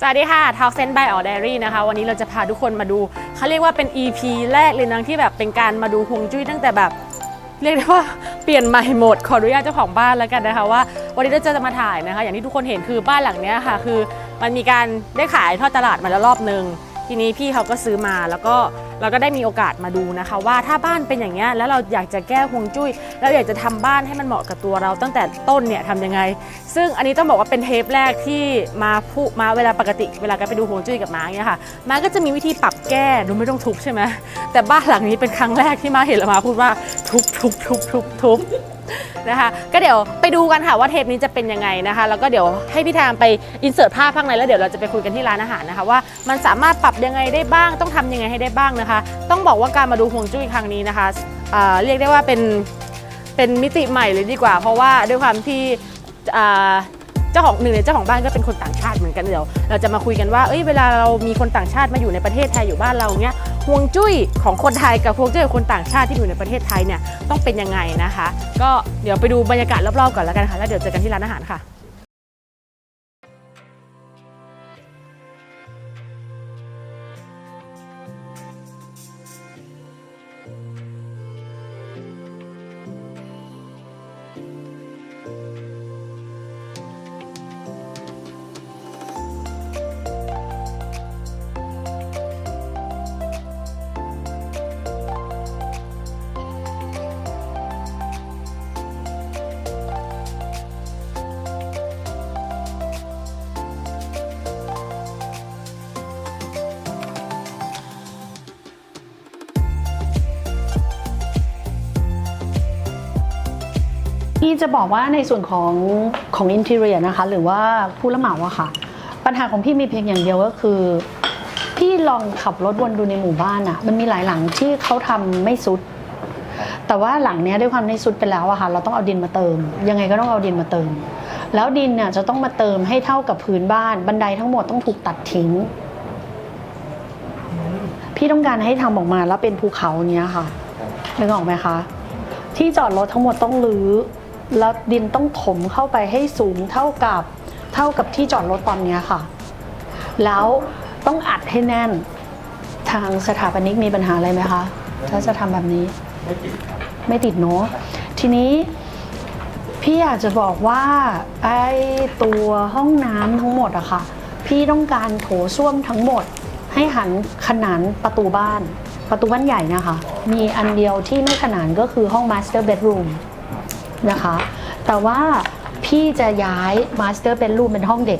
สวัสดีค่ะทาวเซนบายออเดอรี่นะคะวันนี้เราจะพาทุกคนมาดูเขาเรียกว่าเป็น EP แรกเลยนะที่แบบเป็นการมาดูฮวงจุ้ยตั้งแต่แบบเรียกได้ว่าเปลี่ยนใหม่หมดขออนุญาตเจ้าของบ้านแล้วกันนะคะว่าวันนี้เราจะมาถ่ายนะคะอย่างที่ทุกคนเห็นคือบ้านหลังนี้ค่ะคือมันมีการได้ขายทอดตลาดมาแล้วรอบนึงทีนี้พี่เขาก็ซื้อมาแล้วก็เราก็ได้มีโอกาสมาดูนะคะว่าถ้าบ้านเป็นอย่างเงี้ยแล้วเราอยากจะแก้ฮวงจุ้ยแล้วอยากจะทำบ้านให้มันเหมาะกับตัวเราตั้งแต่ต้นเนี่ยทำยังไงซึ่งอันนี้ต้องบอกว่าเป็นเทปแรกที่มาเวลาปกติเวลาการไปดูฮวงจุ้ยกับม้าเนี่ยค่ะม้าก็จะมีวิธีปรับแก้โดยไม่ต้องทุบใช่ไหมแต่บ้านหลังนี้เป็นครั้งแรกที่ม้าเห็นแล้วม้าพูดว่าทุบนะคะก็เดี๋ยวไปดูกันค่ะว่าเทปนี้จะเป็นยังไงนะคะแล้วก็เดี๋ยวให้พี่แทมไปอินเสิร์ตภาพข้างในแล้วเดี๋ยวเราจะไปคุยกันที่ร้านอาหารนะคะว่ามันสามารถปรับยังไงได้บ้างต้องทำยังไงให้ได้บ้างนะคะต้องบอกว่าการมาดูฮวงจุ้ยครั้งนี้นะคะเรียกได้ว่าเป็นมิติใหม่เลยดีกว่าเพราะว่าด้วยความที่เจ้าของหนึ่งในเจ้าของบ้านก็เป็นคนต่างชาติเหมือนกันเดี๋ยวเราจะมาคุยกันว่าเวลาเรามีคนต่างชาติมาอยู่ในประเทศไทยอยู่บ้านเราเนี้ยฮวงจุ้ยของคนไทยกับฮวงจุ้ยของคนต่างชาติที่อยู่ในประเทศไทยเนี่ยต้องเป็นยังไงนะคะก็เดี๋ยวไปดูบรรยากาศรอบๆก่อนแล้วกันค่ะแล้วเดี๋ยวเจอกันที่ร้านอาหารค่ะที่จะบอกว่าในส่วนของอินทีเรียนะคะหรือว่าผู้รับเหมาอะค่ะปัญหาของพี่มีเพียงอย่างเดียวก็คือพี่ลองขับรถวนดูในหมู่บ้านอะมันมีหลายหลังที่เขาทำไม่สุดแต่ว่าหลังเนี้ยด้วยความไม่สุดไปแล้วอะค่ะเราต้องเอาดินมาเติมยังไงก็ต้องเอาดินมาเติมแล้วดินเนี่ยจะต้องมาเติมให้เท่ากับพื้นบ้านบันไดทั้งหมดต้องถูกตัดทิ้งพี่ต้องการให้ทำออกมาแล้วเป็นภูเขาเนี้ยค่ะนึกออกไหมคะที่จอดรถทั้งหมดต้องรื้อแล้วดินต้องถมเข้าไปให้สูงเท่ากับที่จอดรถตอนนี้ค่ะแล้วต้องอัดให้แน่นทางสถาปนิกมีปัญหาอะไรไหมคะถ้าจะทำแบบนี้ไม่ติดเนาะทีนี้พี่อยากจะบอกว่าไอ้ตัวห้องน้ำทั้งหมดอะค่ะพี่ต้องการโถส้วมทั้งหมดให้หันขนานประตูบ้านใหญ่นะคะมีอันเดียวที่ไม่ขนานก็คือห้อง Master Bedroomนะคะแต่ว่าพี่จะย้าย Master Bedroom เป็นห้องเด็ก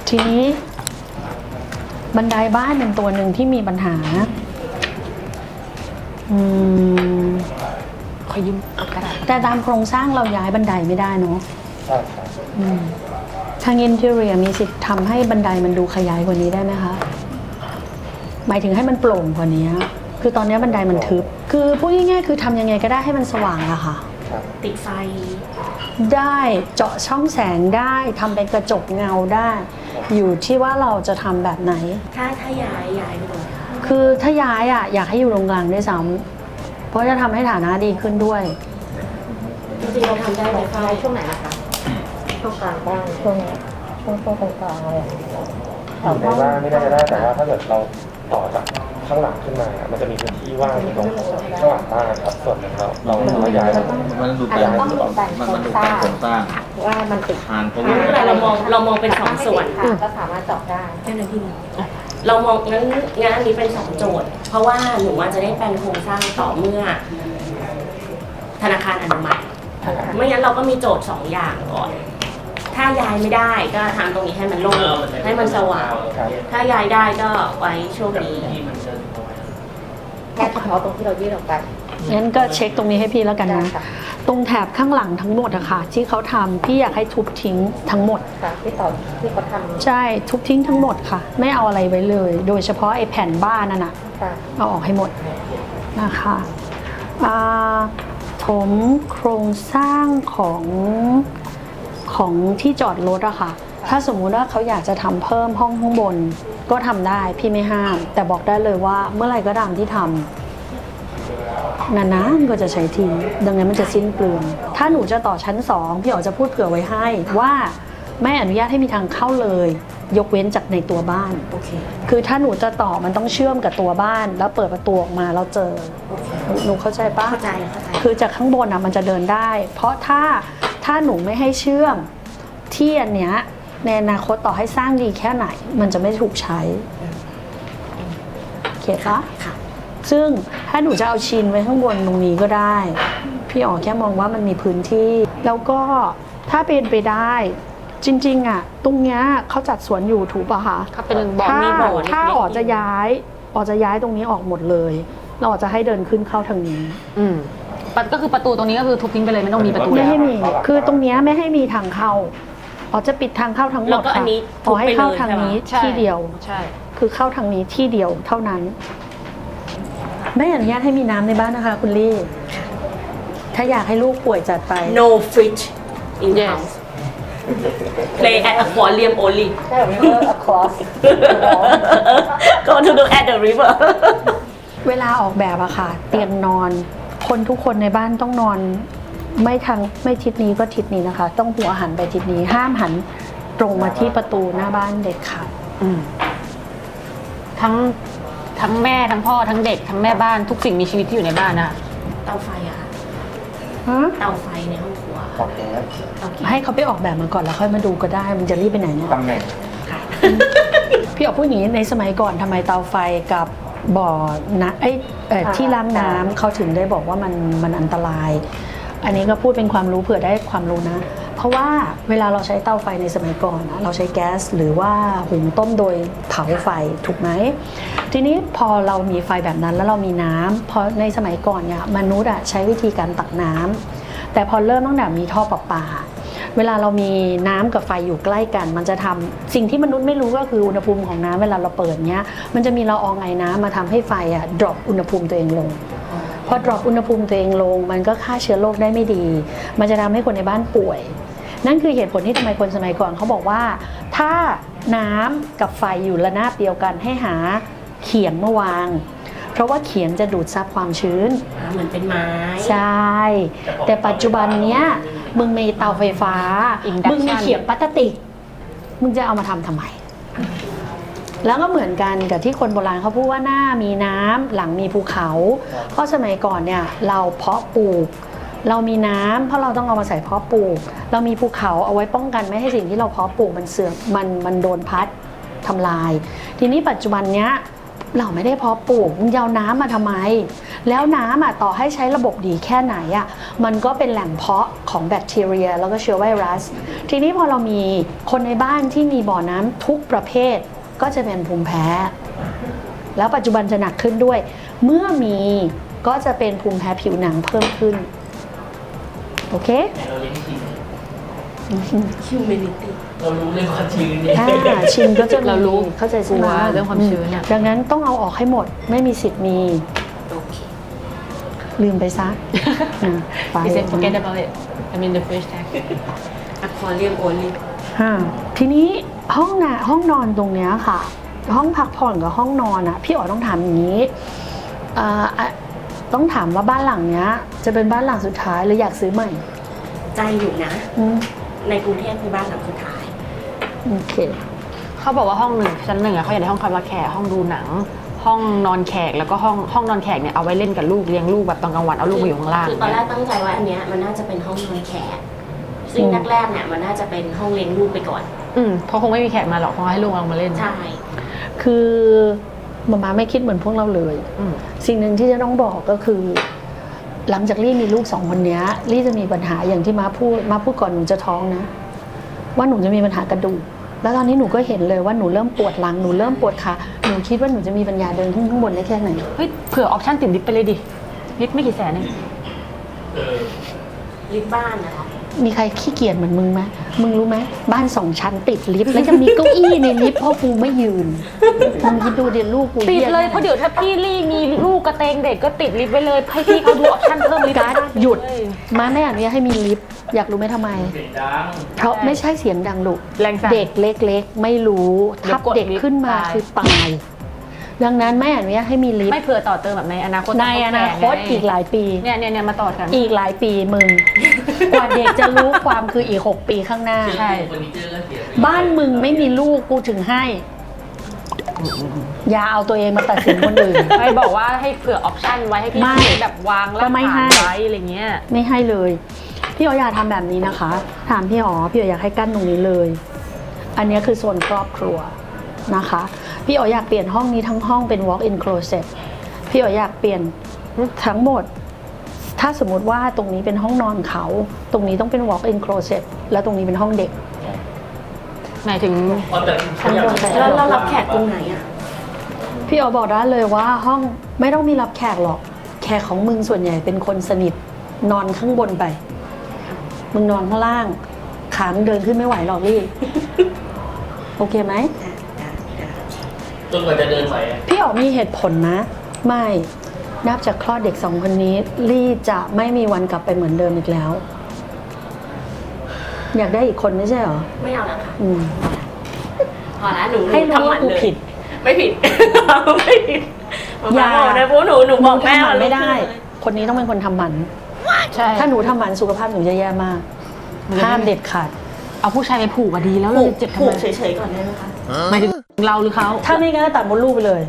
ทีนี้บันไดบ้านเป็นตัวหนึ่งที่มีปัญหาขอยืมกระดาษแต่ตามโครงสร้างเราย้ายบันไดไม่ได้เนาะใช่ครับทางอินทีเรียมีสิทธิ์ทำให้บันไดมันดูขยายกว่านี้ได้ไหมคะหมายถึงให้มันโปร่งกว่านี้คือตอนนี้บันไดมันทึบคือพูดง่ายๆคือทำยังไงก็ได้ให้มันสว่างอะค่ะติดไฟได้เจาะช่องแสงได้ทำเป็นกระจกเงาได้อยู่ที่ว่าเราจะทำแบบไหนถ้าย้ายไปเลยคือถ้าย้ายอะอยากให้อยู่ตรงกลางด้วยซ้ำเพราะจะทำให้ฐานะดีขึ้นด้วยจริงๆเราทำได้ไหมคะช่วงไหนนะคะช่วงกลางบ้างช่วงกลางอะไรในบ้านไม่ได้แต่ว่าถ้าเกิดเราต่อจากข้างหลังขึ้นมามันจะมีพื้นที่ว่างตรงข้างหลังบ้านครับส่วนหนึ่งเราย้ายมันดูแต่มันดูแต่โครงสร้างว่ามันติดทานเพราะว่าเรามองเป็น2ส่วนก็สามารถเจาะได้แค่นั้นพี่เรามองงั้นอันนี้เป็น2โจทย์เพราะว่าหนูว่าจะได้แปลนโครงสร้างต่อเมื่อธนาคารอนุมัติไม่งั้นเราก็มีโจทย์2อย่างก่อนถ้าย้ายไม่ได้ก็ทำตรงนี้ให้มันโล่งให้มันสว่างถ้าย้ายได้ก็ไว้ช่วงนี้แค่เฉพาะตรงที่เรายื่นออกไปงั้นก็เช็คตรงนี้ให้พี่แล้วกันนะตรงแถบข้างหลังทั้งหมดอะค่ะที่เขาทำพี่อยากให้ทุบทิ้งทั้งหมดค่ะที่เขาทำใช่ทุบทิ้งทั้งหมดค่ะไม่เอาอะไรไว้เลยโดยเฉพาะไอ้แผ่นบ้านนั่นน่ะเอาออกให้หมดนะคะผมโครงสร้างของที่จอดรถอะค่ะถ้าสมมุติว่าเขาอยากจะทำเพิ่มห้องข้างบนก็ทำได้พี่ไม่ห้ามแต่บอกได้เลยว่าเมื่อไหร่ก็ตามที่ทำนานๆก็จะใช้ทีดังนั้นมันจะสิ้นเปลืองถ้าหนูจะต่อชั้น2พี่อ๋อจะพูดเผื่อไว้ให้ว่าไม่อนุญาตให้มีทางเข้าเลย ยกเว้นจากในตัวบ้าน โอเค คือถ้าหนูจะต่อมันต้องเชื่อมกับตัวบ้าน แล้วเปิดประตูออกมาแล้วเจอ โอเค หนูเข้าใจปะ เข้าใจ คือจากข้างบนมันจะเดินได้ เพราะถ้าหนูไม่ให้เชื่อมที่อันเนี้ยในอนาคตต่อให้สร้างดีแค่ไหน มันจะไม่ถูกใช้เขียนปะ ค่ะ ซึ่งถ้าหนูจะเอาชินไว้ข้างบนตรงนี้ก็ได้ พี่อ๋อแค่มองว่ามันมีพื้นที่ แล้วก็ถ้าเป็นไปได้ จริงๆตรงเนี้ยเขาจัดสวนอยู่ถูกป่ะคะ เขาเป็นบ่อมีบ่อเล็กๆ ถ้าอ๋อจะย้ายตรงนี้ออกหมดเลย เราอาจจะให้เดินขึ้นเข้าทางนี้ ก็คือประตูตรงนี้ก็คือทุบทิ้งไปเลยไม่ต้องมีประตู ไม่ให้มี แล้ว คือตรงเนี้ยไม่ให้มีทางเข้าอ๋อจะปิดทางเข้าทั้งหม แล้ ด วก็อั ค่ะ นนี้ อ๋อให้เข้าทาง ทุบไปเลย นี้ ใช่ ที่เดียว ใช่ คือเข้าทางนี้ที่เดียวเท่านั้น ไม่อนุญาตให้มีน้ำในบ้านนะคะ คุณลี่ ถ้าอยากให้ลูกป่วยจัดไป no fridge in Yes. house play at aquarium only across go to look at the river เวลาออกแบบอะค่ะ เตียงนอน คนทุกคนในบ้านต้องนอนไม่ทิศนี้ก็ทิศนี้นะคะ ต้องหัวหันไปทิศนี้ ห้ามหันตรงมาที่ประตูหน้าบ้านเด็ดขาด ทั้งแม่ทั้งพ่อทั้งเด็กทั้งแม่บ้านทุกสิ่งมีชีวิตที่อยู่ในบ้านนะ เตาไฟอะค่ะ ฮะ เตาไฟในห้องครัว โอเค เตาแก๊ส ให้เขาไปออกแบบมาก่อนแล้วค่อยมาดูก็ได้ มันจะรีบไปไหนเนี่ย ตำแหน่ง ค่ะ พี่เอาพูดอย่างนี้ในสมัยก่อนทำไมเตาไฟกับบ่อนะที่ล้างน้ำเขาถึงได้บอกว่ามันอันตราย อันนี้ก็พูดเป็นความรู้เผื่อได้ความรู้นะ เพราะว่าเวลาเราใช้เตาไฟในสมัยก่อนนะเราใช้แก๊สหรือว่าหุงต้มโดยเผาไฟถูกไหมทีนี้พอเรามีไฟแบบนั้นแล้วเรามีน้ำพอในสมัยก่อนเนี่ยมนุษย์ใช้วิธีการตักน้ำแต่พอเริ่มตั้งแต่มีท่อประปา เวลาเรามีน้ำกับไฟอยู่ใกล้กัน มันจะทำสิ่งที่มนุษย์ไม่รู้ก็คืออุณหภูมิของน้ำเวลาเราเปิดเนี้ยมันจะมีละอองไอน้ำมาทำให้ไฟดรอปอุณหภูมิตัวเองลงพอดรอปอุณหภูมิตัวเองลง มันก็ฆ่าเชื้อโรคได้ไม่ดี มันจะทำให้คนในบ้านป่วย นั่นคือเหตุผลที่ทำไมคนสมัยก่อนเขาบอกว่า ถ้าน้ำกับไฟอยู่ระนาบเดียวกันให้หาเขียงมาวาง เพราะว่าเขียงจะดูดซับความชื้น เหมือนเป็นไม้ ใช่ แต่ปัจจุบันเนี้ยมึงมีเตาไฟฟ้า Induction มึงมีเขียงพลาสติก มึงจะเอามาทำไม แล้วก็เหมือนกันกับที่คนโบราณเขาพูดว่าหน้ามีน้ำหลังมีภูเขา เพราะสมัยก่อนเนี่ยเราเพาะปลูก เรามีน้ำเพราะเราต้องเอามาใส่เพาะปลูก เรามีภูเขาเอาไว้ป้องกันไม่ให้สิ่งที่เราเพาะปลูกมันเสื่อมมันโดนพัดทำลาย ทีนี้ปัจจุบันเนี้ยเราไม่ได้เพาะปลูกมึงจะเอาน้ำมาทำไม แล้วน้ำต่อให้ใช้ระบบดีแค่ไหนมันก็เป็นแหล่งเพาะของแบคทีเรีย แล้วก็เชื้อไวรัส ทีนี้พอเรามีคนในบ้านที่มีบ่อน้ำทุกประเภทก็จะเป็นภูมิแพ้ แล้วปัจจุบันจะหนักขึ้นด้วย เมื่อมีก็จะเป็นภูมิแพ้ผิวหนังเพิ่มขึ้น โอเค humidity เรารู้เรื่องความชื้นเนี่ย ชินก็จะมี เรารู้ เข้าใจใช่ ก ไห ลั ม วเรื่องความชื้นเนี่ย ดังนั้นต้องเอาออกให้หมดไม่มีสิทธิ์มี โอเค ลืมไปซะไป He said forget about it I mean the fish tag aquarium only ทีนี้ห้องนอนตรงเนี้ยค่ะ ห้องพักผ่อนกับห้องนอนพี่อ๋อต้องถามอย่างนี้ต้องถามว่าบ้านหลังเนี้ยจะเป็นบ้านหลังสุดท้ายหรืออยากซื้อใหม่ ใจอยู่นะ อืม ในกรุงเทพคือบ้านหลังสุดท้าย โอเค เขาบอกว่าห้องชั้นหนึ่งเขาอยากได้ห้องความรักแขกห้องดูหนัง ห้องนอนแขกแล้วก็ห้องนอนแขกเนี่ยเอาไว้เล่นกับลูกเลี้ยงลูกแบบตอนกลางวันเอาลูกมาอยู่ข้างล่าง คือตอนแรกตั้งใจว่าอันเนี้ยมันน่าจะเป็นห้องนอนแขก ซึ่งแรกๆเนี่ยมันน่าจะเป็นห้องเลี้ยงลูกไปก่อน เพราะคงไม่มีแขกมาหรอกคงให้ลูกเอามาเล่น ใช่ คือมาไม่คิดเหมือนพวกเราเลย อืม สิ่งหนึ่งที่จะต้องบอกก็คือ หลังจากลี่มีลูก2 คนเนี้ยลี่จะมีปัญหาอย่างที่มาพูดก่อนหนูจะท้องนะ ว่าหนูจะมีปัญหากระดูกแล้วตอนนี้หนูก็เห็นเลยว่าหนูเริ่มปวดหลังหนูเริ่มปวดขาหนูคิดว่าหนูจะมีปัญญาเดินขึ้นข้างบนได้แค่ไหน เฮ้ยเผื่อออปชั่นติดลิฟต์ไปเลยดิลิฟต์ไม่กี่แสนเอง ลิฟต์บ้านนะคะ มีใครขี้เกียจเหมือนมึงไหมมึงรู้ไหมบ้าน2 ชั้นติดลิฟต์แล้วจะมีเก้าอี้ในลิฟต์เพราะกูไม่ยืนมึงคิดดูเดี๋ยวลูกกู ติด หี้ เลยเพราะเดี๋ยวถ้าพี่ลี่มีลูกกระเตงเด็กก็ติดลิฟต์ไปเลยให้พี่เขาดูออปชั่นเพิ่มลิฟต์ การ์ดหยุดมาไม่อนุญาตให้มีลิฟต์อยากรู้ไหมทำไม เสียงดัง เพราะไม่ใช่เสียงดังลูก แรงสั่น เด็กเล็กๆ ไม่รู้ เดี๋ย ทั ว บ กด เด็กขึ้นมา ลิฟต์ตาย คือตาย ดังนั้นไม่อนุญาตให้มีลิฟ ไม่ ต์ เผื่อต่อเติมแบบในอนาคต ในอนาคตอีกหลายปี เนี่ยมาต่อกัน อีกหลายปีมึง กว่าเด็กจะรู้ความคืออีก 6 ปีข้างหน้า ใช่ เฟอร์นิเจอร์ก็เสียไป บ้านมึงไม่มีลูกกูถึงให้ อย่าเอาตัวเองมาตัดสินคนอื่น ไม่บอกว่าให้เผื่อออปชั่นไว้ให้พี่ ไม่ แบบวาง ก็ไม่ให้ ไว้อะไรเงี้ย ไม่ให้เลย พี่อ๋ออยากทำแบบนี้นะคะ ถามพี่อ๋อพี่อ๋ออยากให้กั้นตรงนี้เลย อันนี้คือส่วนครอบครัวนะคะ พี่อ๋ออยากเปลี่ยนห้องนี้ทั้งห้องเป็น walk-in closet พี่อ๋ออยากเปลี่ยนทั้งหมด ถ้าสมมติว่าตรงนี้เป็นห้องนอนเขา ตรงนี้ต้องเป็น walk-in closet แล้วตรงนี้เป็นห้องเด็ก หมายถึง อ๋อแต่เขาอยากให้ แล้วเรารับแขกตรงไหนอ่ะ พี่อ๋อบอกได้เลยว่าห้องไม่ต้องมีรับแขกหรอก แขกของมึงส่วนใหญ่เป็นคนสนิทนอนข้างบนไป มึงนอนข้างล่างขามึงเดินขึ้นไม่ไหวหรอกลี่ โอเคไหม จนกว่าจะเดินไหวอะ พี่อ๋อมีเหตุผลนะ ไม่นับจากคลอดเด็กสองคนนี้ ลี่จะไม่มีวันกลับไปเหมือนเดิมอีกแล้ว อยากได้อีกคนไม่ใช่เหรอ ไม่เอาแล้วค่ะ อืม พอแล้วหนู ให้รู้ ทำห ว่า มัน กู เลย ผิด ไม่ผิด ไม่ผิด อย่า บอกนะพวกหนูบอกแม่ หนูทำหมัน ว่า ไม่ได้ ลูกเลย คนนี้ต้องเป็นคนทำหมัน ใช่ ถ้าหนูทำหมันสุขภาพหนูจะแย่มาก ห้ามเด็ดขาด เอาผู้ชายไปผูกอะดีแล้ว ผู เรา ก จะเจ็บทำ ผู ไม กเฉยๆก่อนได้ไหมคะ หมายถึงเราหรือเขา ถ้าไม่งั้นก็ตัดมดลูกไปเลย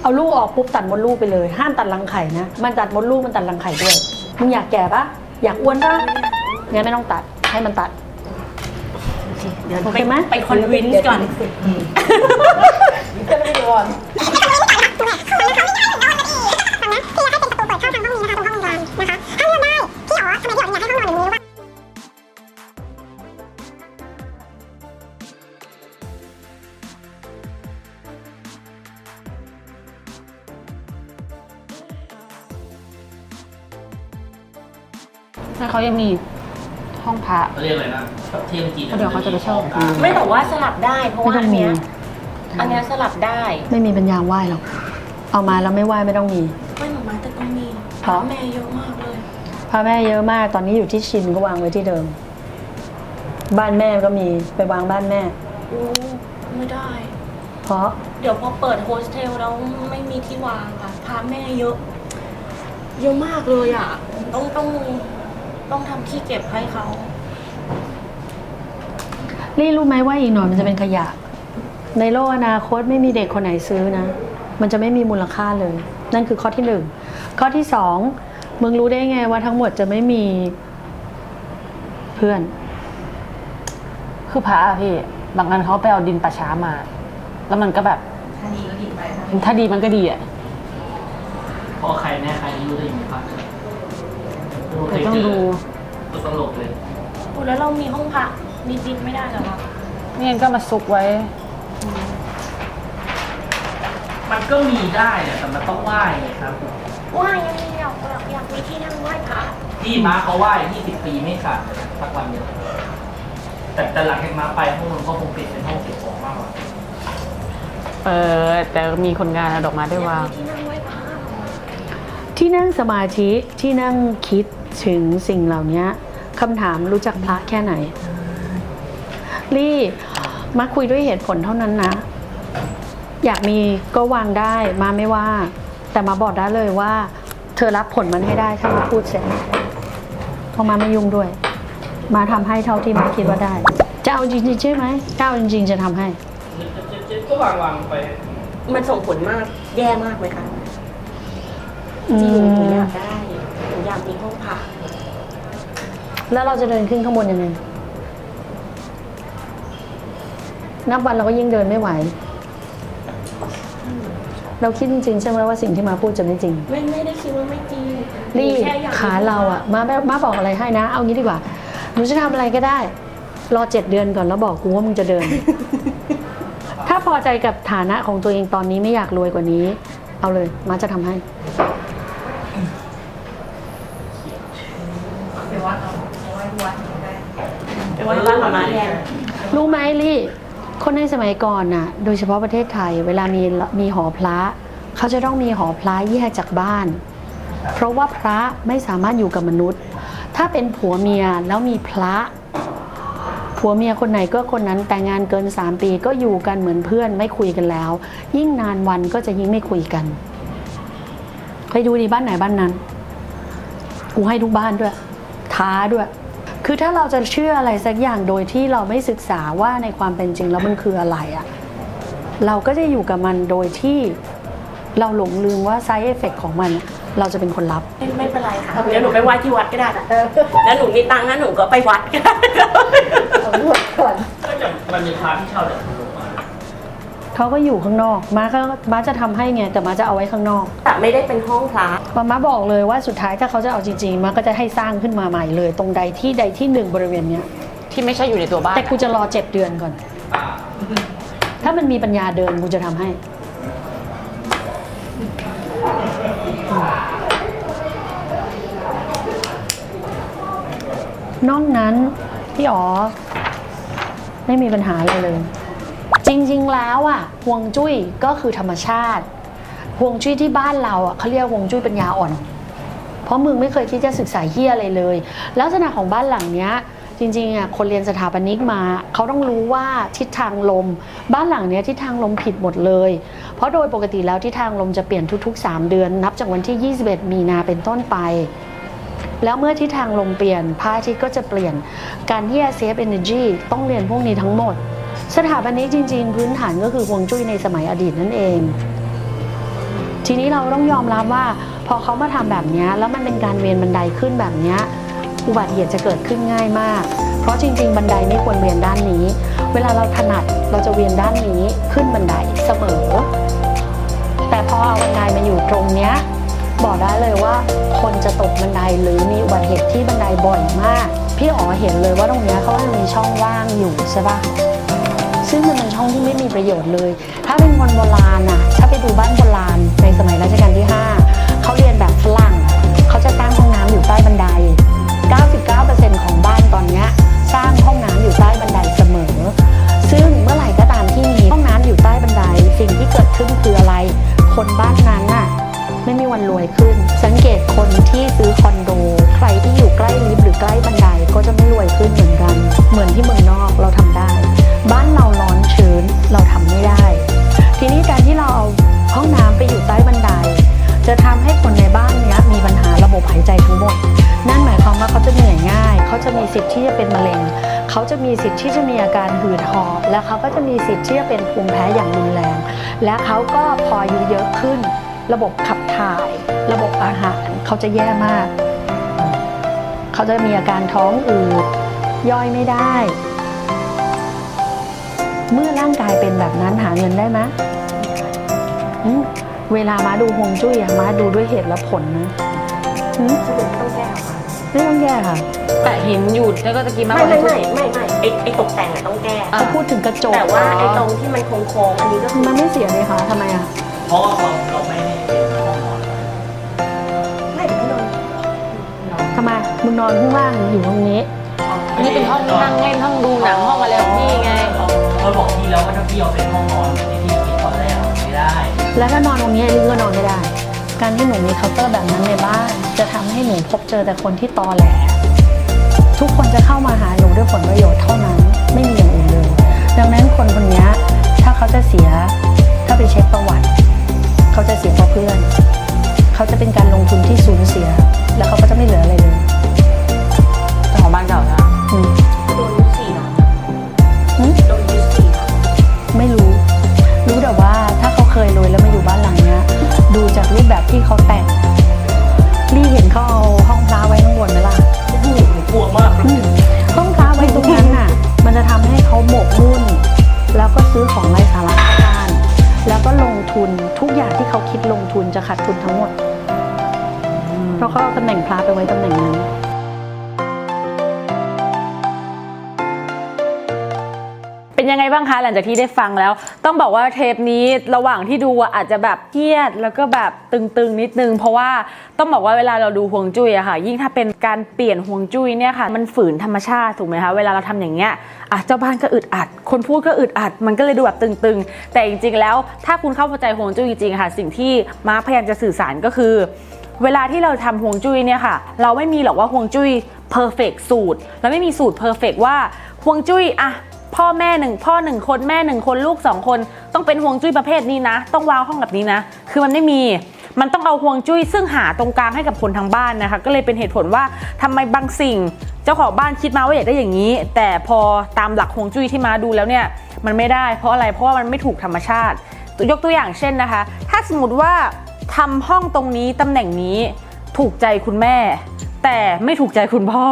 เอาลูกออกปุ๊บตัดมดลูกไปเลย ห้ามตัดรังไข่นะ มันตัดมดลูกมันตัดรังไข่ด้วย มึงอยากแก่ปะอยากอ้วนปะงั้นไม่ต้องตัด ให้มันตัด เดี๋ยว โอเคไหม ไปคอนวินส์ก่อน ถ้าเขายังมีห้องพระ เขาเรียกอะไรนะแบบเที่ยงกิน เดี๋ยวเขาจะไปชอบ ไม่แต่ว่าสลับได้เพราะ ไม่ ว่า ต้อ อั ง น มี เนี้ยสลับได้ ไม่มีปัญญาไหว้หรอก เอามาแล้วไม่ไหว้ไม่ต้องมี ไม่หมาแต่ต้องมี เพราะ แม่เยอะมากเลย พระแม่เยอะมาก ตอนนี้อยู่ที่ชินก็วางไว้ที่เดิม บ้านแม่ก็มีไปวางบ้านแม่ โอ้ไม่ได้ เพราะ เดี๋ยวพอเปิดโฮสเทลแล้วไม่มีที่วางค่ะพาแม่เยอะ เยอะมากเลยอ่ะ ต้องทำที่เก็บให้เขา ลี่รู้ไหมว่าอีกหน่อยมันจะเป็นขยะ ในโลกอนาคตไม่มีเด็กคนไหนซื้อนะ มันจะไม่มีมูลค่าเลย นั่นคือข้อที่หนึ่ง ข้อที่สองมึงรู้ได้ไงว่าทั้งหมดจะไม่มีเพื่อน คือพระอะพี่ บางอันเขาไปเอาดินป่าช้ามา แล้วมันก็แบบ ถ้าดีมันก็ดีอะ พอใครแน่ใครรู้ได้อยู่พัก เดี๋ยวต้องดู ตัวตลกเลย โอ้แล้วเรามีห้องพักนิดๆไม่ได้เหรอคะ นี่งั้นก็มาซุกไว้ มันก็มีได้เนี่ยแต่มันต้องไหว้ไงครับ ว่ายังมีอยากมีที่นั่งไหว้พระ ที่ม้าเขาไหว้20 ปีไม่ขาดเลยสักวันเดียวแต่หลังจากม้าไปห้องมันก็คงเปลี่ยนเป็นห้องเก็บของมากกว่า แต่มีคนงานเอาดอกไม้ด้วยวาง ที่นั่งไหว้พระ ที่นั่งสมาธิที่นั่งคิดถึงสิ่งเหล่านี้คำถามรู้จักพระแค่ไหน ลี่มาคุยด้วยเหตุผลเท่านั้นนะ อยากมีก็วางได้มาไม่ว่า แต่มาบอกได้เลยว่า เธอรับผลมันให้ได้ถ้ามาพูดเสร็จเพราะมาไม่ยุ่งด้วย มาทำให้เท่าที่มาคิดว่าได้ จะเอาจริงๆใช่ไหมถ้าเอาจริงๆจะทำให้ ก็วางไป มันส่งผลมากแย่มากไหมคะ อื จริง ม หนูอยากได้หนูอยากมีห้องพัก แล้วเราจะเดินขึ้นข้างบนยังไง นับวันเราก็ยิ่งเดินไม่ไหว เราคิดจริงๆใช่ไหมว่าสิ่งที่มาพูดจะไม่จริง ไม่ได้คิดว่าไม่จริง ลี่ แค่อยกมี ขาเราอะมาบอกอะไรให้นะ เอางี้ดีกว่า หนูจะทำอะไรก็ได้ รอ7 เดือนก่อนแล้วบอกกูว่ามึงจะเดิน ถ้าพอใจกับฐานะของตัวเองตอนนี้ไม่อยากรวยกว่านี้ เอาเลย มาจะทำให้ ไปวัดบ้านหมาแทน รู้ไหมลี่ คนในสมัยก่อนน่ะ โดยเฉพาะประเทศไทย เวลามีหอพระ เขาจะต้องมีหอพระแยกจากบ้าน เพราะว่าพระไม่สามารถอยู่กับมนุษย์ ถ้าเป็นผัวเมียแล้วมีพระ ผัวเมียคนไหนก็คนนั้นแต่งงานเกิน3 ปีก็อยู่กันเหมือนเพื่อนไม่คุยกันแล้ว ยิ่งนานวันก็จะยิ่งไม่คุยกันไปดูดีบ้านไหนบ้านนั้นกูให้ทุกบ้านด้วยท้าด้วยคือถ้าเราจะเชื่ออะไรสักอย่างโดยที่เราไม่ศึกษาว่าในความเป็นจริงแล้วมันคืออะไรอะเราก็จะอยู่กับมันโดยที่เราหลงลืมว่า side effect ของมันเราจะเป็นคนรับ ไม่เป็นไรค่ะเดี๋ยวหนูไปไหว้ที่วัดก็ได้แล้วหนูมีตังค์นะหนูก็ไปวัดก็ได้ ก็จะมันมีพาร์ทที่เช่าจากคุณลุงมา เขาก็อยู่ข้างนอกม้าจะทำให้ไงแต่ม้าจะเอาไว้ข้างนอก แต่ไม่ได้เป็นห้องพระ ม้าบอกเลยว่าสุดท้ายถ้าเขาจะเอาจริงๆม้าก็จะให้สร้างขึ้นมาใหม่เลย ตรงใดที่หนึ่งบริเวณเนี้ย ที่ไม่ใช่อยู่ในตัวบ้าน แต่กูจะรอ7 เดือนก่อน ถ้ามันมีปัญญาเดินกูจะทำให้นอกนั้นพี่อ๋อไม่มีปัญหาอะไรเลย จริงๆแล้วอ่ะฮวงจุ้ยก็คือธรรมชาติฮวงจุ้ยที่บ้านเราอ่ะเขาเรียกฮวงจุ้ยปัญญาอ่อนเพราะมึงไม่เคยที่จะศึกษาเฮียอะไรเลยลักษณะของบ้านหลังเนี้ยจริงๆอ่ะคนเรียนสถาปนิกมาเขาต้องรู้ว่าทิศทางลมบ้านหลังเนี้ยทิศทางลมผิดหมดเลยเพราะโดยปกติแล้วทิศทางลมจะเปลี่ยนทุกๆ3 เดือนนับจากวันที่21 มีนาเป็นต้นไปแล้วเมื่อทิศทางลมเปลี่ยนพระอาทิตย์ก็จะเปลี่ยนการที่จะ save energy ต้องเรียนพวกนี้ทั้งหมดสถาปนิกจริงๆพื้นฐานก็คือฮวงจุ้ยในสมัยอดีตนั่นเองทีนี้เราต้องยอมรับว่าพอเขามาทำแบบนี้แล้วมันเป็นการเวียนบันไดขึ้นแบบนี้อุบัติเหตุจะเกิดขึ้นง่ายมากเพราะจริงๆบันไดไม่ควรเวียนด้านนี้เวลาเราถนัดเราจะเวียนด้านนี้ขึ้นบันไดเสมอแต่พอเอาบันไดมาอยู่ตรงเนี้ยบอกได้เลยว่าคนจะตกบันไดหรือมีอุบัติเหตุที่บันไดบ่อยมากพี่อ๋อเห็นเลยว่าตรงเนี้ยเขาจะมีช่องว่างอยู่ใช่ปะซึ่งมันเป็นช่องที่ไม่มีประโยชน์เลยถ้าเป็นคนโบราณอะถ้าไปดูบ้านโบราณในสมัยรัชกาลที่5เขาเรียนแบบฝรั่งเขาจะตั้งห้องน้ำอยู่ใต้บันได 99% ของบ้านตอนนี้สร้างห้องน้ำอยู่ใต้บันไดเสมอซึ่งเมื่อไหร่ก็ตามที่มีห้องน้ำอยู่ใต้บันไดสิ่งที่เกิดขึ้นคืออะไรคนบ้านนั้นน่ะไม่มีวันรวยขึ้นสังเกตคนที่ซื้อคอนโดใครที่อยู่ใกล้ลิฟต์หรือใกล้บันไดก็จะไม่รวยขึ้นเหมือนกันเหมือนที่เมืองนอกเราทำได้บ้านเราร้อนชื้นเราทำไม่ได้ทีนี้การที่เราเอาห้องน้ำไปอยู่ใต้บันไดจะทำให้คนในบ้านนี้มีปัญหาระบบหายใจทั้งหมดนั่นหมายความว่าเขาจะเหนื่อยง่ายเขาจะมีสิทธิ์ที่จะเป็นมะเร็งเขาจะมีสิทธิ์ที่จะมีอาการหืดหอบและเขาก็จะมีสิทธิ์ที่จะเป็นภูมิแพ้อย่างรุนแรงและเขาก็พออายุเยอะขึ้นระบบขับถ่ายระบบอาหารเขาจะแย่มากเขาจะมีอาการท้องอืดย่อยไม่ได้เมื่อร่างกายเป็นแบบนั้นหาเงินได้ไหมเวลามาดูฮวงจุ้ยมาดูด้วยเหตุและผลนะต้องแก้ค่ะ ไม่ต้องแก้ค่ะ แต่หินอยู่แล้วก็ตะกี้มา ไม่ไอ้ตกแต่งอะต้องแก้ เขาพูดถึงกระจก แต่ว่าไอ้ตรงที่มันโค้งๆอันนี้ก็คือ มันไม่เสียเลยค่ะทำไมอ่ะ เพราะว่าเราไม่ได้เป็นห้องนอน ไม่เดี๋ยวพี่นนท์ ทำไมมึงนอนข้างล่างอยู่ตรงนี้ นี่เป็นห้องนั่งเล่นห้องดูหนังห้องอะไรของพี่ไง เราบอกพี่แล้วว่าถ้าพี่เอาเป็นห้องนอนในที่คิดตอนแรกไม่ได้ แล้วถ้านอนตรงนี้ไอ้ลิงก็นอนไม่ได้ การที่หนูมีเคาน์เตอร์แบบนั้นในบ้านจะทำให้หนูพบเจอแต่คนที่ตอแหลทุกคนจะเข้ามาหาหนูด้วยผลประโยชน์เท่านั้นไม่มีอย่างอื่นเลย ดังนั้นคนคนนี้ถ้าเขาจะเสียถ้าไปเช็คประวัติเขาจะเสียเพราะเพื่อนเขาจะเป็นการลงทุนที่สูญเสียแล้วเขาก็จะไม่เหลืออะไรเลย เจ้าของบ้านเก่าใช่ไหม โดนยุด4เนาะโดนยุด4ค่ะ ไม่รู้แต่ว่าถ้าเขาเคยรวยแล้วมาอยู่บ้านหลังเนี้ยดูจากรูปแบบที่เขาแต่งลี่เห็นเขาเอาห้องพระไว้ข้างบนไหมล่ะ หนูกลัวมาก ห้องพระไว้ตรงนั้นน่ะมันจะทำให้เขาหมกมุ่นแล้วก็ซื้อของไร้สาระเข้าบ้านแล้วก็ลงทุนทุกอย่างที่เขาคิดลงทุนจะขาดทุนทั้งหมดเพราะเขาเอาตำแหน่งพระไปไว้ตำแหน่งนั้นเป็นยังไงบ้างคะหลังจากที่ได้ฟังแล้วต้องบอกว่าเทปนี้ระหว่างที่ดูอาจจะแบบเครียดแล้วก็แบบตึงๆนิดนึงเพราะว่าต้องบอกว่าเวลาเราดูฮวงจุ้ยอะค่ะยิ่งถ้าเป็นการเปลี่ยนฮวงจุ้ยเนี่ยค่ะมันฝืนธรรมชาติถูกไหมคะเวลาเราทำอย่างเงี้ยเจ้าบ้านก็อึดอัดคนพูดก็อึดอัดมันก็เลยดูแบบตึงๆแต่จริงๆแล้วถ้าคุณเข้าใจฮวงจุ้ยจริงๆค่ะสิ่งที่มาร์คพยายามจะสื่อสารก็คือเวลาที่เราทำฮวงจุ้ยเนี่ยค่ะเราไม่มีหรอกว่าฮวงจุ้ยเพอร์เฟกต์สูตรเราไม่มีสูตรเพอร์เฟกต์ว่าฮ ฮวงจุ้ยอะพ่อ1คนแม่1คนลูก2คนต้องเป็นฮวงจุ้ยประเภทนี้นะต้องวางห้องแบบนี้นะคือมันไม่มีมันต้องเอาฮวงจุ้ยซึ่งหาตรงกลางให้กับคนทางบ้านนะคะก็เลยเป็นเหตุผลว่าทำไมบางสิ่งเจ้าของบ้านคิดมาว่าอยากได้อย่างนี้แต่พอตามหลักฮวงจุ้ยที่มาดูแล้วเนี่ยมันไม่ได้เพราะอะไรเพราะว่ามันไม่ถูกธรรมชาติยกตัวอย่างเช่นนะคะถ้าสมมติว่าทำห้องตรงนี้ตำแหน่งนี้ถูกใจคุณแม่แต่ไม่ถูกใจคุณพ่อ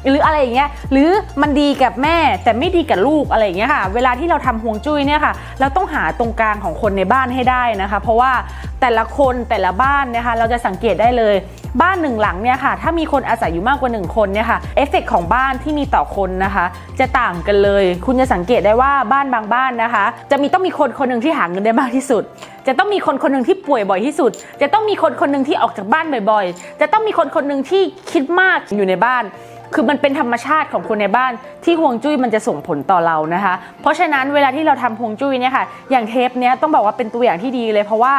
หรืออะไรอย่างเงี้ยหรือมันดีกับแม่แต่ไม่ดีกับลูกอะไรอย่างเงี้ยค่ะเวลาที่เราทำฮวงจุ้ยเนี่ยค่ะเราต้องหาตรงกลางของคนในบ้านให้ได้นะคะเพราะว่าแต่ละคนแต่ละบ้านนะคะเราจะสังเกตได้เลยบ้าน1หลังเนี่ยค่ะถ้ามีคนอาศัยอยู่มากกว่า1คนเนี่ยค่ะเอฟเฟกต์ของบ้านที่มีต่อคนนะคะจะต่างกันเลยคุณจะสังเกตได้ว่าบ้านบางบ้านนะคะจะต้องมีคนหนึ่งที่หาเงินได้มากที่สุดจะต้องมีคนหนึ่งที่ป่วยบ่อยที่สุดจะต้องมีคนหนึ่งที่ออกจากบ้านบ่อยๆจะต้องมีคนหนึ่งที่คิดมากอยู่ในบ้านคือมันเป็นธรรมชาติของคนในบ้านที่ฮวงจุ้ยมันจะส่งผลต่อเรานะคะเพราะฉะนั้นเวลาที่เราทำฮวงจุ้ยเนี่ยค่ะอย่างเทปเนี้ยต้องบอกว่าเป็นตัวอย่างที่ดีเลยเพราะว่า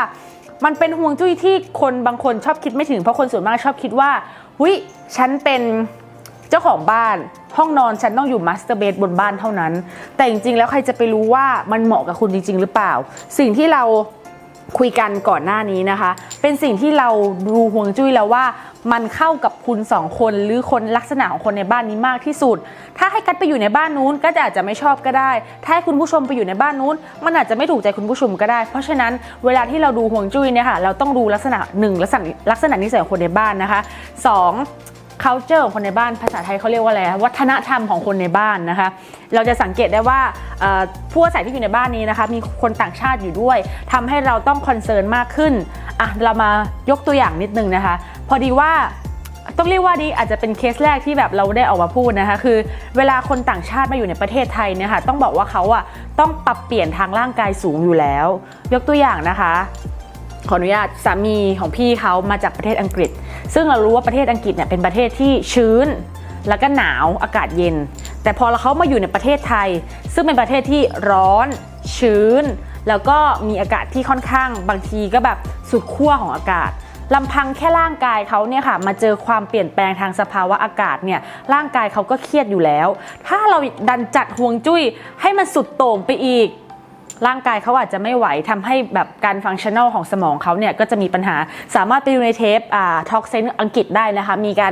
มันเป็นฮวงจุ้ยที่คนบางคนชอบคิดไม่ถึงเพราะคนส่วนมากชอบคิดว่าหุยฉันเป็นเจ้าของบ้านห้องนอนฉันต้องอยู่มาสเตอร์เบดบนบ้านเท่านั้นแต่จริงๆแล้วใครจะไปรู้ว่ามันเหมาะกับคุณจริงๆหรือเปล่าสิ่งที่เราคุยกันก่อนหน้านี้นะคะเป็นสิ่งที่เราดูฮวงจุ้ยแล้วว่ามันเข้ากับคุณ2คนหรือคนลักษณะของคนในบ้านนี้มากที่สุดถ้าให้กัดไปอยู่ในบ้านนู้นก็อาจจะไม่ชอบก็ได้ถ้าให้คุณผู้ชมไปอยู่ในบ้านนู้นมันอาจจะไม่ถูกใจคุณผู้ชมก็ได้เพราะฉะนั้นเวลาที่เราดูฮวงจุ้ยเนี่ยค่ะเราต้องดูลักษณะ1ลักษณะนิสัยของคนในบ้านนะคะ2 culture ของคนในบ้านภาษาไทยเขาเรียกว่าอะไรวัฒนธรรมของคนในบ้านนะคะเราจะสังเกตได้ว่าผู้อาศัยที่อยู่ในบ้านนี้นะคะมีคนต่างชาติอยู่ด้วยทำให้เราต้องคอนเซิร์นมากขึ้นเรามายกตัวอย่างนิดนึงนะคะพอดีว่าต้องเรียกว่านี้อาจจะเป็นเคสแรกที่แบบเราได้ออกมาพูดนะคะคือเวลาคนต่างชาติมาอยู่ในประเทศไทยเนี่ยค่ะต้องบอกว่าเขาต้องปรับเปลี่ยนทางร่างกายสูงอยู่แล้วยกตัวอย่างนะคะขออนุญาตสามีของพี่เขามาจากประเทศอังกฤษซึ่งเรารู้ว่าประเทศอังกฤษเนี่ยเป็นประเทศที่ชื้นแล้วก็หนาวอากาศเย็นแต่พอเขามาอยู่ในประเทศไทยซึ่งเป็นประเทศที่ร้อนชื้นแล้วก็มีอากาศที่ค่อนข้างบางทีก็แบบสุดขั้วของอากาศลำพังแค่ร่างกายเขาเนี่ยค่ะมาเจอความเปลี่ยนแปลงทางสภาวะอากาศเนี่ยร่างกายเขาก็เครียดอยู่แล้วถ้าเราดันจัดฮวงจุ้ยให้มันสุดโต่งไปอีกร่างกายเขาอาจจะไม่ไหวทำให้แบบการฟังก์ชันแนลของสมองเขาเนี่ยก็จะมีปัญหาสามารถไปดูในเทปทอล์กเซนอังกฤษได้นะคะมีกา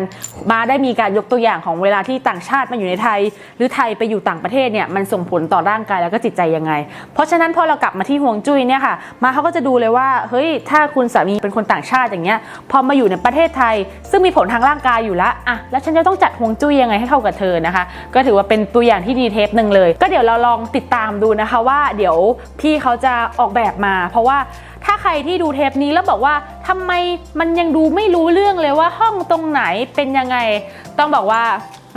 รยกตัวอย่างของเวลาที่ต่างชาติมาอยู่ในไทยหรือไทยไปอยู่ต่างประเทศเนี่ยมันส่งผลต่อร่างกายแล้วก็จิตใจยังไงเพราะฉะนั้นพอเรากลับมาที่ฮวงจุ้ยเนี่ยค่ะมาเขาก็จะดูเลยว่าเฮ้ยถ้าคุณสามีเป็นคนต่างชาติอย่างเงี้ยพอมาอยู่ในประเทศไทยซึ่งมีผลทางร่างกายอยู่แล้วแล้วฉันจะต้องจัดฮวงจุ้ยยังไงให้เข้ากับเธอนะคะก็ถือว่าเป็นตัวอย่างที่ดีเทปนึงเลยก็เดี๋ยวเราลองติดตามดูนะคะว่าเดี๋ยวพี่เขาจะออกแบบมาเพราะว่าถ้าใครที่ดูเทปนี้แล้วบอกว่าทำไมมันยังดูไม่รู้เรื่องเลยว่าห้องตรงไหนเป็นยังไงต้องบอกว่า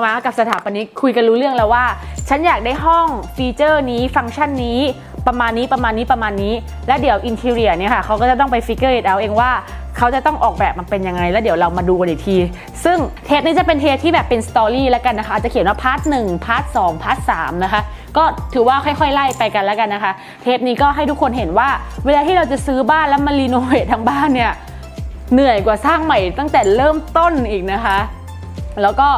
มากับสถาปนิกคุยกันรู้เรื่องแล้วว่าฉันอยากได้ห้องฟีเจอร์นี้ฟังก์ชันนี้ประมาณนี้และเดี๋ยวอินทีเรียเนี่ยค่ะเขาก็จะต้องไปฟิกเกอร์เอาเองว่าเขาจะต้องออกแบบมันเป็นยังไงแล้วเดี๋ยวเรามาดูกันอีกทีซึ่งเทปนี้จะเป็นเทปที่แบบเป็นสตอรี่แล้วกันนะคะอาจจะเขียนว่าพาร์ท1พาร์ท2พาร์ท3นะคะก็ถือว่าค่อยๆไล่ไปกันแล้วกันนะคะเทปนี้ก็ให้ทุกคนเห็นว่าเวลาที่เราจะซื้อบ้านแล้วมารีโนเวททั้งบ้านเนี่ยเหนื่อยกว่าสร้างใหม่ตั้งแต่เริ่มต้นอีกนะคะแล้วก็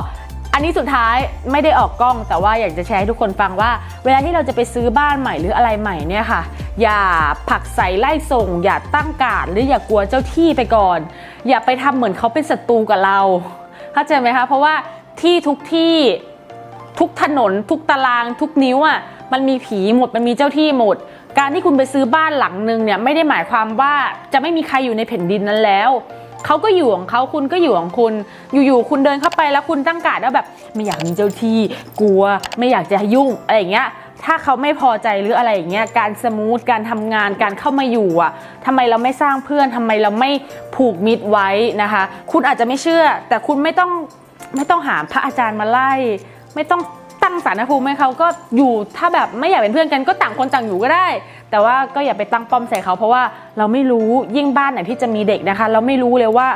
อันนี้สุดท้ายไม่ได้ออกกล้องแต่ว่าอยากจะแชร์ให้ทุกคนฟังว่าเวลาที่เราจะไปซื้อบ้านใหม่หรืออะไรใหม่เนี่ยค่ะอย่าผลักใส่ไล่ส่งอย่าตั้งการ์ดหรืออย่ากลัวเจ้าที่ไปก่อนอย่าไปทำเหมือนเขาเป็นศัตรูกับเราเข้าใจไหมคะเพราะว่าที่ทุกที่ทุกถนนทุกตารางทุกนิ้วมันมีผีหมดมันมีเจ้าที่หมดการที่คุณไปซื้อบ้านหลังนึงเนี่ยไม่ได้หมายความว่าจะไม่มีใครอยู่ในแผ่นดินนั้นแล้วเขาก็อยู่ของเขาคุณก็อยู่ของคุณอยู่ๆคุณเดินเข้าไปแล้วคุณตั้งการ์ดว่าแบบไม่อยากมีเจ้าที่กลัวไม่อยากจะยุ่งอะไรอย่างเงี้ยถ้าเขาไม่พอใจหรืออะไรอย่างเงี้ยการสมูทการทำงานการเข้ามาอยู่ทำไมเราไม่สร้างเพื่อนทำไมเราไม่ผูกมิตรไว้นะคะคุณอาจจะไม่เชื่อแต่คุณไม่ต้องหาพระอาจารย์มาไล่ไม่ต้องตั้งศาลภูมิให้เขาก็อยู่ถ้าแบบไม่อยากเป็นเพื่อนกันก็ต่างคนต่างอยู่ก็ได้แต่ว่าก็อย่าไปตั้งป้อมใส่เขาเพราะว่าเราไม่รู้ยิ่งบ้านไหนที่จะมีเด็กนะคะเราไม่รู้เลยว่า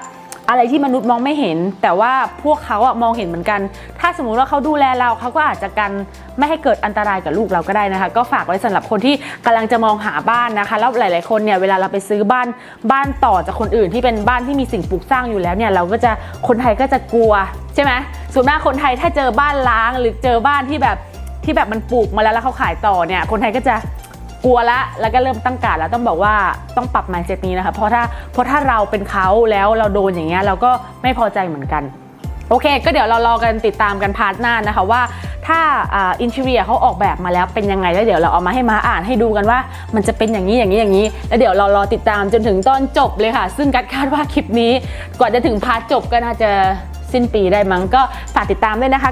อะไรที่มนุษย์มองไม่เห็นแต่ว่าพวกเขามองเห็นเหมือนกันถ้าสมมุติว่าเขาดูแลเราเขาก็อาจจะกันไม่ให้เกิดอันตรายกับลูกเราก็ได้นะคะก็ฝากไว้สำหรับคนที่กำลังจะมองหาบ้านนะคะแล้วหลายๆคนเนี่ยเวลาเราไปซื้อบ้านต่อจากคนอื่นที่เป็นบ้านที่มีสิ่งปลูกสร้างอยู่แล้วเนี่ยเราก็จะคนไทยก็จะกลัวใช่ไหมส่วนมากคนไทยถ้าเจอบ้านล้างหรือเจอบ้านที่แบบ ที่แบบมันปลูกมาแล้วเขาขายต่อเนี่ยคนไทยก็จะกลัวละแล้วก็เริ่มตั้งการแล้วต้องบอกว่าต้องปรับ mindset นี้นะคะเพราะถ้าเราเป็นเขาแล้วเราโดนอย่างเงี้ยเราก็ไม่พอใจเหมือนกันโอเคก็เดี๋ยวเรารอกันติดตามกันพาร์ทหน้านะคะว่าถ้าอินทีเรียเขาออกแบบมาแล้วเป็นยังไงแล้วเดี๋ยวเราเอามาให้มาอ่านให้ดูกันว่ามันจะเป็นอย่างนี้แล้วเดี๋ยวเรารอติดตามจนถึงตอนจบเลยค่ะซึ่งกัดคาดว่าคลิปนี้กว่าจะถึงพาร์ทจบก็น่าจะสิ้นปีได้มั้งก็ฝากติดตามด้วยนะคะ